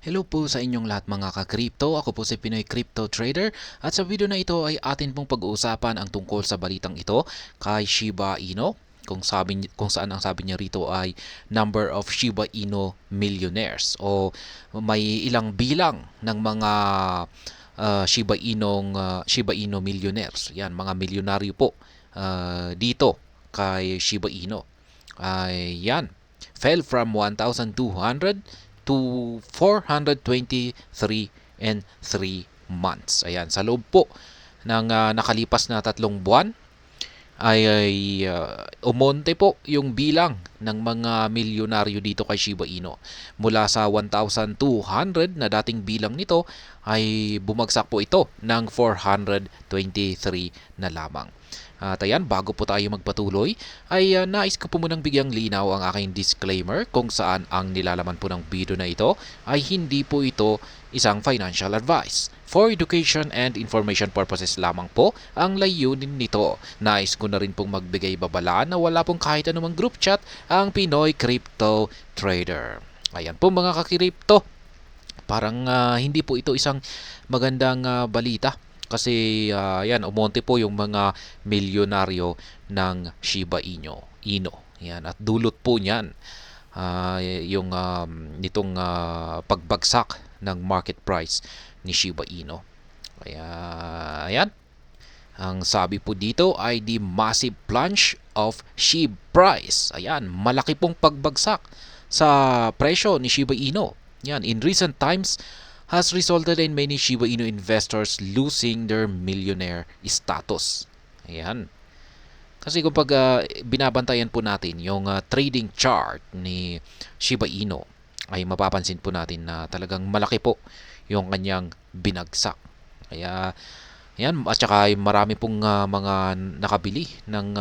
Hello po sa inyong lahat mga ka-crypto. Ako po si Pinoy Crypto Trader at sa video na ito ay atin pong pag-uusapan ang tungkol sa balitang ito kay Shiba Inu. Kung saan ang sabi niya rito ay number of Shiba Inu millionaires o may ilang bilang ng mga Shiba Inu millionaires. Yan, mga milyonaryo po dito kay Shiba Inu. Ay yan, fell from 1,200 to 423 and 3 months. Ayan, sa loob po ng nakalipas na 3 buwan ay umonte po yung bilang ng mga milyonaryo dito kay Shiba Inu. Mula sa 1,200 na dating bilang nito ay bumagsak po ito ng 423 na lamang. At ayan, bago po tayo magpatuloy, ay nais ko po munang bigyang linaw ang aking disclaimer kung saan ang nilalaman po ng video na ito ay hindi po ito isang financial advice. For education and information purposes lamang po ang layunin nito. Nais ko na rin pong magbigay babala na wala pong kahit anumang group chat ang Pinoy Crypto Trader. Ayan po mga kakiripto, parang hindi po ito isang magandang balita kasi yan umonte po yung mga milyonaryo ng Shiba Inu. Yan, at dulot po niyan yung nitong pagbagsak ng market price ni Shiba Inu. Kaya ayan, ang sabi po dito ay the massive plunge of SHIB price. Ayan, malaki pong pagbagsak sa presyo ni Shiba Inu. Yan, in recent times has resulted in many Shiba Inu investors losing their millionaire status. Ayan. Kasi kapag binabantayan po natin yung trading chart ni Shiba Inu, ay mapapansin po natin na talagang malaki po yung kanyang binagsak. Kaya yan, at saka marami pong mga nakabili ng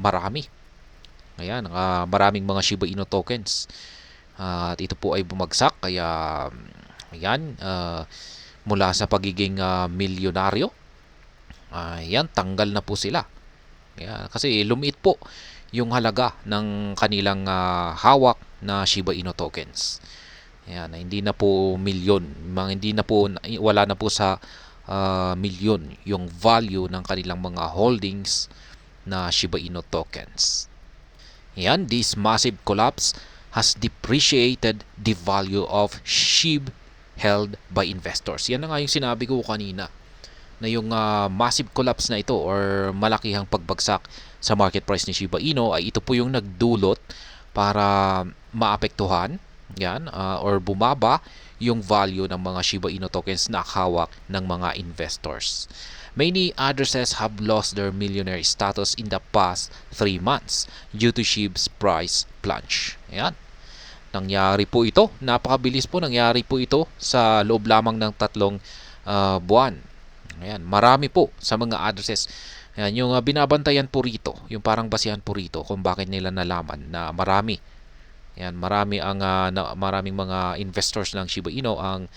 marami. Ayan, maraming mga Shiba Inu tokens. At ito po ay bumagsak kaya ayan, mula sa pagiging milyonaryo, ayan, tanggal na po sila. Ayan, kasi lumiit po yung halaga ng kanilang hawak na Shiba Inu tokens. Ayan, hindi na po milyon, hindi na po, wala na po sa milyon yung value ng kanilang mga holdings na Shiba Inu tokens. Ayan, this massive collapse has depreciated the value of SHIB held by investors. Yan na nga yung sinabi ko kanina, na yung massive collapse na ito or malakihang pagbagsak sa market price ni Shiba Inu ay ito po yung nagdulot para maapektuhan yan or bumaba yung value ng mga Shiba Inu tokens na hawak ng mga investors. Many addresses have lost their millionaire status in the past 3 months due to SHIB's price plunge. Ayan. Nangyari po ito, napakabilis po nangyari po ito sa loob lamang ng 3 buwan. Ayan, marami po sa mga addresses. Ayan, yung binabantayan po rito, yung parang basihan po rito kung bakit nila nalaman na marami. Ayan, maraming mga investors ng Shiba Inu ang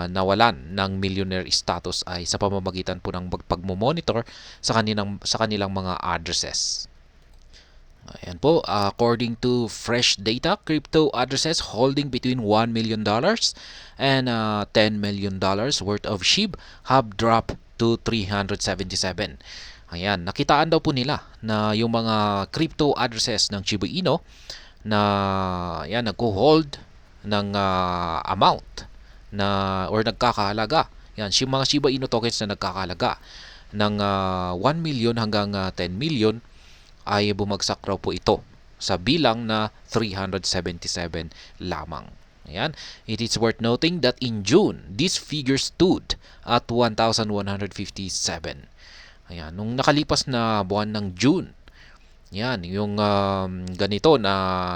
nawalan ng millionaire status ay sa pamamagitan po ng pagmo-monitor sa kanilang mga addresses. Ayan po, according to fresh data, crypto addresses holding between $1 million and $10 million worth of SHIB have dropped to 377. Ayan, nakitaan daw po nila na yung mga crypto addresses ng Shiba Inu na yan nagko-hold ng amount na or nagkakahalaga. Yan, si mga Shiba Inu tokens na nagkakahalaga ng 1 million hanggang 10 million ay bumagsak raw po ito sa bilang na 377 lamang. Ayan. It is worth noting that in June, this figure stood at 1,157. Ayan. Nung nakalipas na buwan ng June, yan, yung ganito na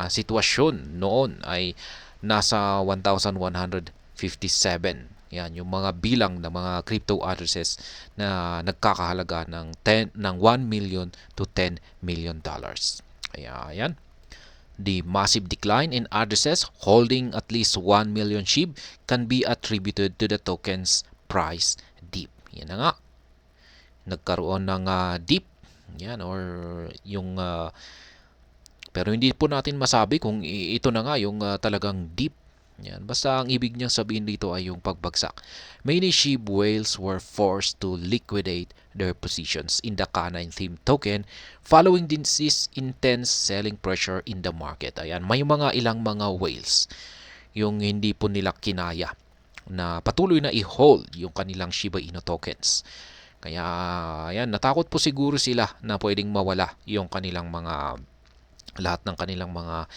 sitwasyon noon ay nasa 1,157. Yan, yung mga bilang ng mga crypto addresses na nagkakahalaga ng 1 million to 10 million dollars. Kaya yan. The massive decline in addresses holding at least 1 million SHIB can be attributed to the token's price dip. Yan na nga. Nagkaroon ng dip. Yan, or yung pero hindi po natin masabi kung ito na nga yung talagang dip. Yan. Basta ang ibig niyang sabihin dito ay yung pagbagsak. Many SHIB whales were forced to liquidate their positions in the Canine theme token following this intense selling pressure in the market. Ayan, may mga ilang mga whales yung hindi po nila kinaya na patuloy na i-hold yung kanilang Shiba Inu tokens. Kaya ayan, natakot po siguro sila na pwedeng mawala yung kanilang mga lahat ng kanilang mga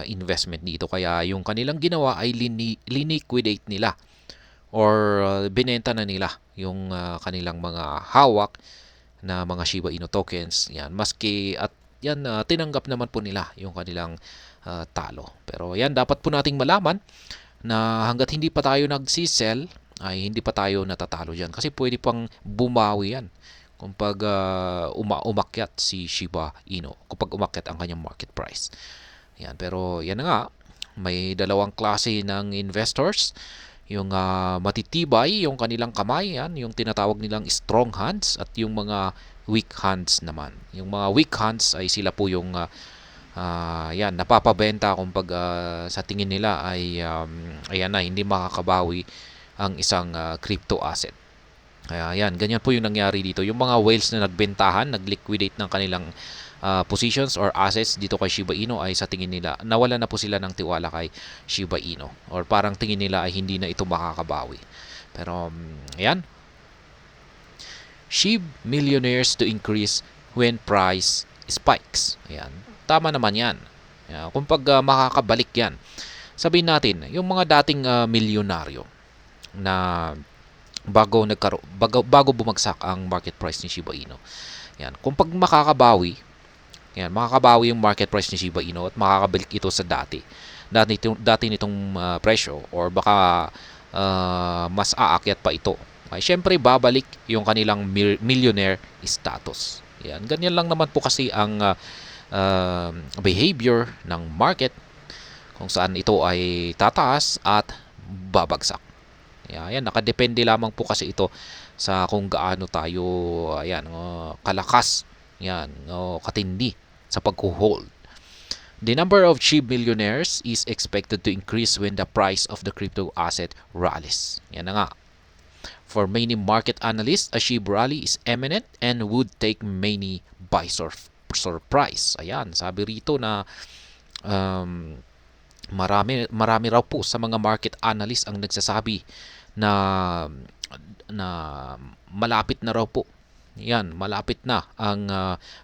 investment dito. Kaya yung kanilang ginawa ay liniquidate nila or binenta na nila yung kanilang mga hawak na mga Shiba Inu tokens. Yan, maski at yan tinanggap naman po nila yung kanilang talo. Pero yan, dapat po nating malaman na hanggat hindi pa tayo nagsisell ay hindi pa tayo natatalo dyan kasi pwede pang bumawi yan kapag umakyat si Shiba Inu, kapag umakyat ang kanyang market price. Yan, pero yan na nga, may dalawang klase ng investors. Yung matitibay yung kanilang kamay, yan, yung tinatawag nilang strong hands, at yung mga weak hands naman. Yung mga weak hands ay sila po yung yan, napapabenta kung pag sa tingin nila ay ayan na, hindi makakabawi ang isang crypto asset. Kaya yan, ganyan po yung nangyari dito. Yung mga whales na nagbentahan, nag-liquidate ng kanilang positions or assets dito kay Shiba Inu ay sa tingin nila, nawala na po sila ng tiwala kay Shiba Inu. Or parang tingin nila ay hindi na ito makakabawi. Pero ayan, SHIB millionaires to increase when price spikes. Ayan, tama naman yan. Ayan, kung pag makakabalik yan, sabihin natin, yung mga dating milyonaryo na bago bumagsak ang market price ni Shiba Inu. Yan, kung pag makakabawi yung market price ni Shiba Inu at makakabalik ito sa dati nitong presyo, or baka mas aakyat pa ito. Ay syempre babalik yung kanilang millionaire status. Yan, ganyan lang naman po kasi ang behavior ng market kung saan ito ay tataas at babagsak. Ayan, nakadepende lamang po kasi ito sa kung gaano tayo kalakas, katindi sa pag-hold. The number of SHIB millionaires is expected to increase when the price of the crypto asset rallies. Yan na nga. For many market analysts, a SHIB rally is imminent and would take many by surprise. Ayan, sabi rito na marami raw po sa mga market analysts ang nagsasabi na malapit na raw po. Yan, malapit na ang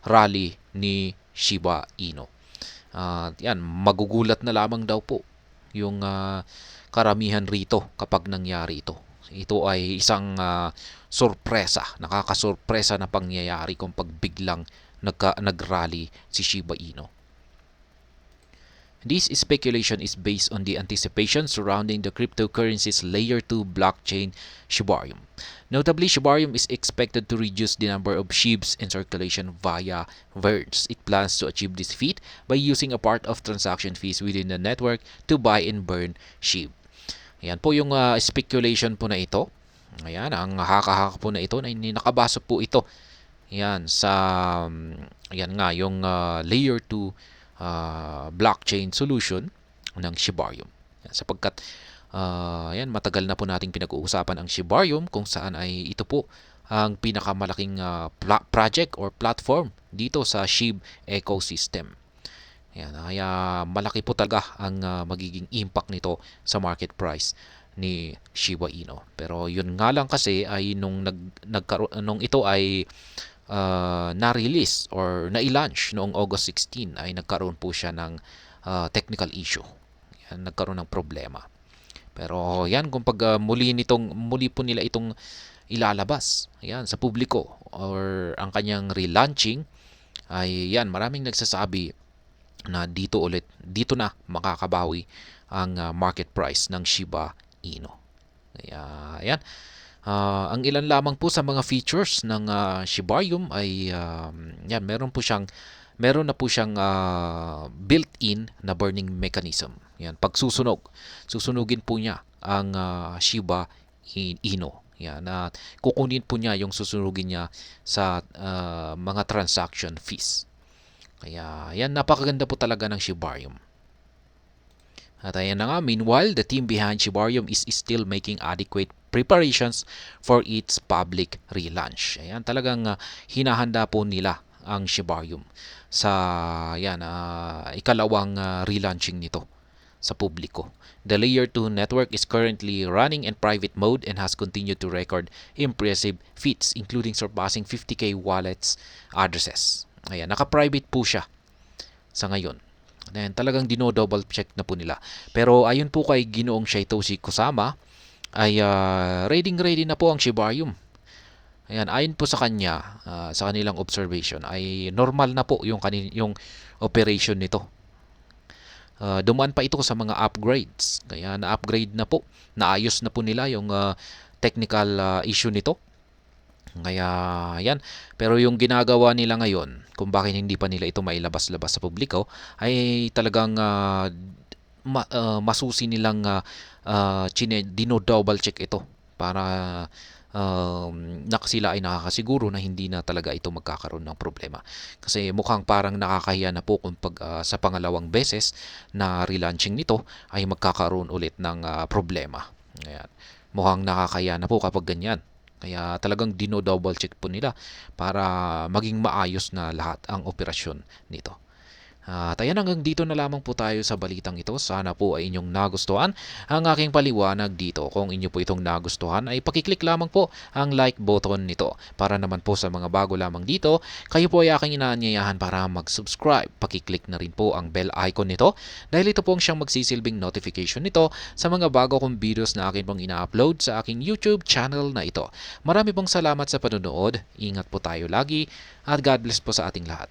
rally ni Shiba Inu. Yan, magugulat na lamang daw po yung karamihan rito kapag nangyari ito. Ito ay isang sorpresa, nakakasorpresa na pangyayari kung pag biglang nag-rally si Shiba Inu. This speculation is based on the anticipation surrounding the cryptocurrency's layer 2 blockchain Shibarium. Notably, Shibarium is expected to reduce the number of SHIBs in circulation via Verge. It plans to achieve this feat by using a part of transaction fees within the network to buy and burn SHIB. Ayan po yung speculation po na ito. Ayan, ang haka-haka po na ito, nakabasa po ito. Ayan, sa yung layer 2 blockchain solution ng Shibarium. Sapagkat matagal na po nating pinag-uusapan ang Shibarium, kung saan ay ito po ang pinakamalaking project or platform dito sa SHIB ecosystem. Yan, kaya malaki po talaga ang magiging impact nito sa market price ni Shiba Inu. Pero yun nga lang kasi ay nung ito ay na-release or na-launch noong August 16 ay nagkaroon po siya ng technical issue. Yan, nagkaroon ng problema. Pero yan, kung pag muli po nila itong ilalabas yan sa publiko or ang kanyang relaunching, ay yan, maraming nagsasabi na dito na makakabawi ang market price ng Shiba Inu. Kaya yan, ang ilan lamang po sa mga features ng Shibarium ay meron na po siyang built-in na burning mechanism. Yan, pag susunugin po niya ang Shiba Inu. Yan, kukunin po niya yung susunugin niya sa mga transaction fees. Kaya yan, napakaganda po talaga ng Shibarium. At ayan na nga, meanwhile, the team behind Shibarium is still making adequate preparations for its public relaunch. Ayan, talagang hinahanda po nila ang Shibarium sa ikalawang relaunching nito sa publiko. The Layer 2 network is currently running in private mode and has continued to record impressive feats including surpassing 50k wallets addresses. Ayan, naka-private po siya sa ngayon. Ayan, talagang dino-double check na po nila. Pero ayon po kay Ginoong Satoshi Kusama, ay ready na po ang Shibarium. Ayan, ayon po sa kanya, sa kanilang observation, ay normal na po yung operation nito. Dumaan pa ito sa mga upgrades. Kaya na-upgrade na po. Naayos na po nila yung technical issue nito. Kaya yan. Pero yung ginagawa nila ngayon, kung bakit hindi pa nila ito mailabas-labas sa publiko, ay talagang masusi nilang dino-double check ito para sila ay nakakasiguro na hindi na talaga ito magkakaroon ng problema. Kasi mukhang parang nakakahiya na po kung sa pangalawang beses na relaunching nito ay magkakaroon ulit ng problema. Ayan. Mukhang nakakahiya na po kapag ganyan. Kaya talagang dino-double check po nila para maging maayos na lahat ang operasyon nito. At ayan, hanggang dito na lamang po tayo sa balitang ito. Sana po ay inyong nagustuhan ang aking paliwanag dito. Kung inyo po itong nagustuhan ay pakiclick lamang po ang like button nito. Para naman po sa mga bago lamang dito, kayo po ay aking inaanyayahan para mag-subscribe. Pakiclick na rin po ang bell icon nito dahil ito po ang siyang magsisilbing notification nito sa mga bago kong videos na akin pong ina-upload sa aking YouTube channel na ito. Marami pong salamat sa panonood. Ingat po tayo lagi at God bless po sa ating lahat.